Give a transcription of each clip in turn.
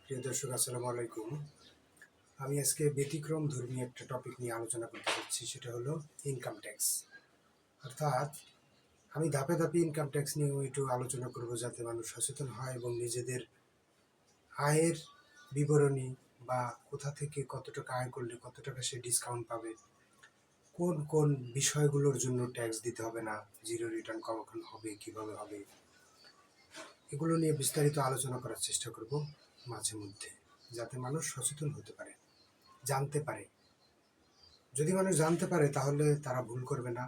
প্রিয় দর্শক, আসসালামু আলাইকুম। আমি আজকে ব্যতিক্রম ধর্মী একটা টপিক নিয়ে আলোচনা করতে যাচ্ছি, সেটা হলো ইনকাম ট্যাক্স। অর্থাৎ আমি ধাপে ধাপে ইনকাম ট্যাক্স নিয়েও একটু আলোচনা করব, যাতে মানুষ সচেতন হয় এবং নিজেদের আয়ের বিবরণী বা কোথা থেকে কত টাকা আয় করলে কত টাকা সে ডিসকাউন্ট পাবে, কোন কোন বিষয়গুলোর জন্য ট্যাক্স দিতে হবে না, জিরো রিটার্ন কখন হবে, কিভাবে হবে, এগুলো নিয়ে বিস্তারিত আলোচনা করার চেষ্টা করব মাঝে মধ্যে, যাতে মানুষ সচেতন হতে পারে, জানতে পারে। যদি মানুষ জানতে পারে তাহলে তারা ভুল করবে না,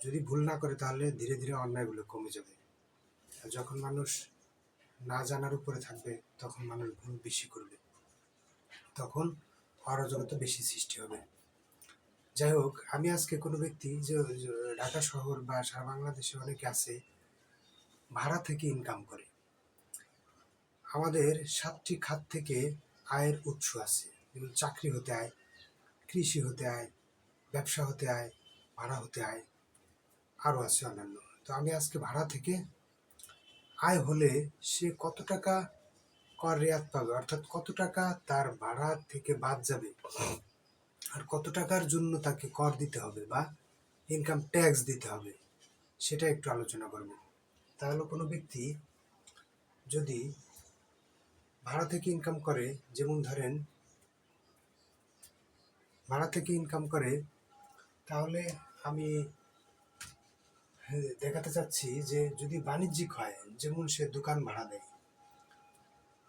যদি ভুল না করে তাহলে ধীরে ধীরে অন্যায়গুলো কমে যাবে। আর যখন মানুষ না জানার উপরে থাকবে তখন মানুষ ভুল বেশি করবে, তখন অরাজকতা বেশি সৃষ্টি হবে। যাই হোক, আমি আজকে কোনো ব্যক্তি যে ঢাকা শহর বা সারা বাংলাদেশে অনেকে আছে ভাড়া থেকে ইনকাম করে। আমাদের 7টি খাত থেকে আয়ের উৎস আছে, যেমন চাকরি হতে আয়, কৃষি হতে আয়, ব্যবসা হতে আয়, ভাড়া হতে আয়, আরও আছে অন্যান্য। তো আমি আজকে ভাড়া থেকে আয় হলে সে কত টাকা কর রেয়াত পাবে, অর্থাৎ কত টাকা তার ভাড়া থেকে বাদ যাবে, আর কত টাকার জন্য তাকে কর দিতে হবে বা ইনকাম ট্যাক্স দিতে হবে, সেটা একটু আলোচনা করব। তাহলে কোনো ব্যক্তি যদি ভাড়া থেকে ইনকাম করে, যেমন ধরেন ভাড়া থেকে ইনকাম করে, তাহলে আমি দেখাতে চাচ্ছি যে যদি বাণিজ্যিক হয়, যেমন সে দোকান ভাড়া দেয়,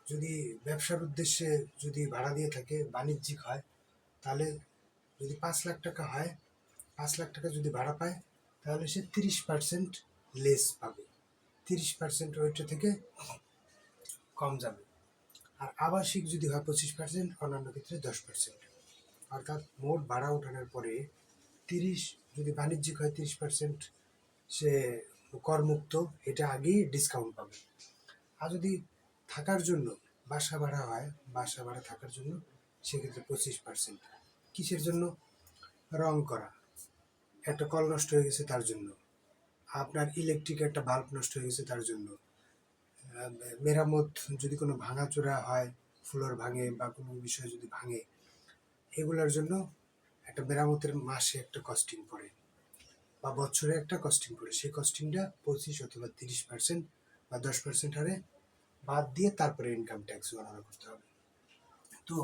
যদি ব্যবসার উদ্দেশ্যে যদি ভাড়া দিয়ে থাকে, বাণিজ্যিক হয়, তাহলে যদি 5 লাখ টাকা হয়, 5 লাখ টাকা যদি ভাড়া পায়, তাহলে সে 30% লেস পাবে, 30% ওইটা থেকে কম যাবে। আর আবাসিক যদি হয় 25%, অন্যান্য ক্ষেত্রে 10%। অর্থাৎ মোট ভাড়া ওঠানোর পরে 30, যদি বাণিজ্যিক হয় 30% সে করমুক্ত, এটা আগেই ডিসকাউন্ট পাবে। আর যদি থাকার জন্য বাসা ভাড়া হয়, বাসা ভাড়া থাকার জন্য, সেক্ষেত্রে 25%। কিসের জন্য? রং করা, একটা কল নষ্ট হয়ে গেছে তার জন্য, আপনার ইলেকট্রিক একটা বাল্ব নষ্ট হয়ে গেছে তার জন্য, মেরামত যদি কোনো ভাঙাচোরা হয়, ফ্লোর ভাঙে বা কোনো বিষয় যদি ভাঙে, এগুলোর জন্য একটা মেরামতের মাসে একটা কস্টিং পড়ে বা বছরে একটা কস্টিং পড়ে। সেই কস্টিংটা 25 অথবা 30% বা 10% হারে বাদ দিয়ে তারপরে ইনকাম ট্যাক্স গণনা করতে হবে। তো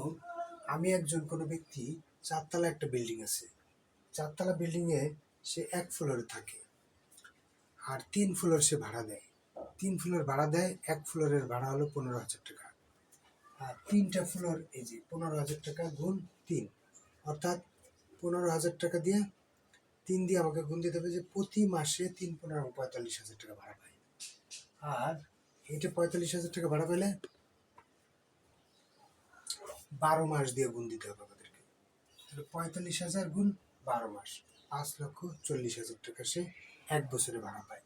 আমি একজন কোনো ব্যক্তি, 4তলা একটা বিল্ডিং আছে, 4তলা বিল্ডিংয়ে সে 1 ফ্লোরে থাকে, আর 3 ফ্লোর সে ভাড়া দেয়। 3 ফ্লোর ভাড়া দেয়, 1 ফ্লোরের ভাড়া হলো 15,000 টাকা। আর 3টা ফ্লোর, এই যে 15,000 টাকা গুণ 3, অর্থাৎ 15,000 টাকা দিয়ে 3 দিয়ে আমাকে গুণ দিতে হবে, যে প্রতি মাসে 3 15 45,000 টাকা ভাড়া পায়। আর এটা 45,000 টাকা ভাড়া পেলে 12 মাস দিয়ে গুণ দিতে হবে আমাদেরকে। তাহলে 45,000 গুণ 12 মাস, 5,40,000 টাকা সে 1 বছরে ভাড়া পায়।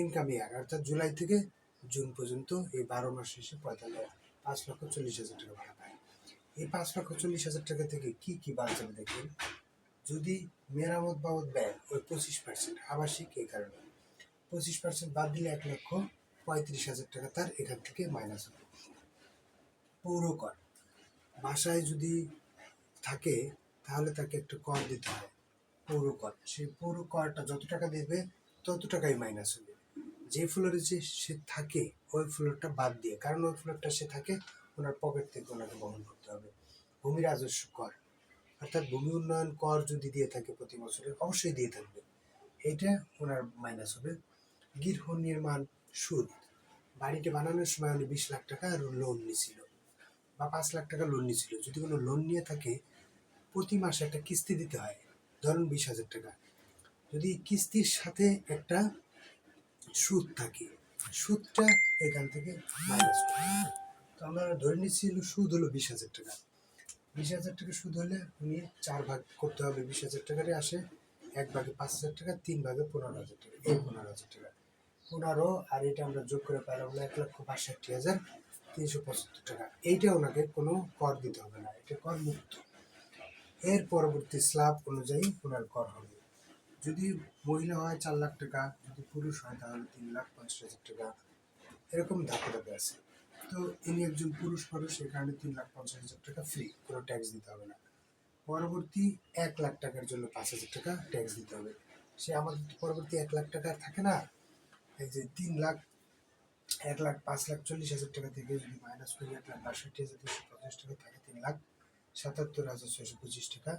ইনকাম ইয়ার, অর্থাৎ জুলাই থেকে জুন পর্যন্ত এই 12 মাস শেষে 5,40,000 টাকা ভাড়া পায়। এই 5,40,000 টাকা থেকে কি কি বাদ যাবে দেখবেন। যদি মেরামত বাবদ ব্যয় ওই 25%, আবাসিক এই কারণে 25% বাদ দিলে 1,35,000 টাকা তার এখান থেকে মাইনাস হবে। পৌর কর, বাসায় যদি থাকে তাহলে তাকে একটা কর দিতে হয়, পৌর কর। সেই পৌর করটা যত টাকা দেবে তত টাকাই মাইনাস হবে। যে ফ্লোরে যে সে থাকে ওই ফ্লোরটা বাদ দিয়ে, কারণ ওই ফ্লোরটা সে থাকে, ওনার পকেট থেকে ওনাকে বহন করতে হবে। ভূমি রাজস্ব কর, অর্থাৎ ভূমি উন্নয়ন কর যদি দিয়ে থাকে প্রতি বছরে, অবশ্যই দিয়ে থাকবে, এইটা ওনার মাইনাস হবে। গৃহ নির্মাণ সুদ, বাড়িটা বানানোর সময় উনি 20 লাখ টাকা লোন নিয়েছিল বা 5 লাখ টাকা লোন নিয়েছিল, যদি কোনো লোন নিয়ে থাকে প্রতি মাসে একটা কিস্তি দিতে হয়, ধরুন 20,000 টাকা। যদি কিস্তির সাথে একটা সুদ থাকে, সুদটা এখান থেকে মাইনাস করতে হবে। তো আমরা ধরে নিচ্ছি সুদ হলো 20,000 টাকা। 20,000 টাকা সুদ হলে উনি 4 ভাগ করতে হবে, 20,000 টাকারই আসে, 1 ভাগে 5,000 টাকা, 3 ভাগে 15,000 টাকা, এই 15,000 টাকা 15, আর এটা আমরা যোগ করে পেলাম 1,62,375 টাকা। এইটা ওনাকে কোনো কর দিতে হবে না, এটা কর মুক্ত। এর পরবর্তী স্ল্যাব অনুযায়ী ওনার কর হবে। যদি মহিলা হয় 4 লাখ টাকা, যদি পুরুষ হয় তাহলে 3,50,000 টাকা, এরকম ধাপে ধাপে আছে। যেহেতু ইনি একজন পুরুষ মানুষ, সেই কারণে 3,50,000 টাকা ফ্রি, কোনো ট্যাক্স দিতে হবে না। পরবর্তী 1 লাখ টাকার জন্য 5,000 টাকা ট্যাক্স দিতে হবে। সে আমাদের তো পরবর্তী 1 লাখ টাকা আর থাকে না। এই যে 3 লাখ, 1 লাখ, 5,40,000 টাকা থেকে যদি মাইনাস করি 1,62,250 টাকা থাকে 3,77,625 টাকা।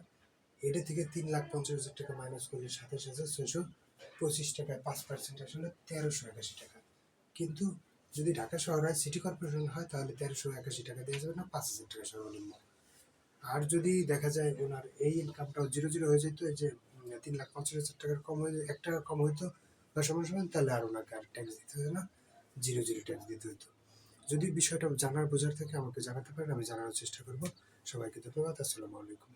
এটা থেকে 3,50,000 টাকা মাইনাস করলে 27,625 টাকায় 5% আসলে 1,381 টাকা। কিন্তু যদি ঢাকা শহর হয়, সিটি কর্পোরেশন হয়, তাহলে 1,381 টাকা দেওয়া যাবে না, 5,000 টাকা সর্বনিম্ন। আর যদি দেখা যায় ওনার এই ইনকামটাও 0 হয়ে যেত, এই যে 3,50,000 টাকার কম হয়ে 1 টাকা কম হইতো বা সমান, তাহলে আর ওনাকে আর ট্যাক্স দিতে হতো না, 0 ট্যাক্স দিতে হতো। যদি বিষয়টা জানার বোঝার থাকে আমাকে জানাতে পারেন, আমি জানানোর চেষ্টা করব। সবাইকে ধন্যবাদ। আসসালামু আলাইকুম।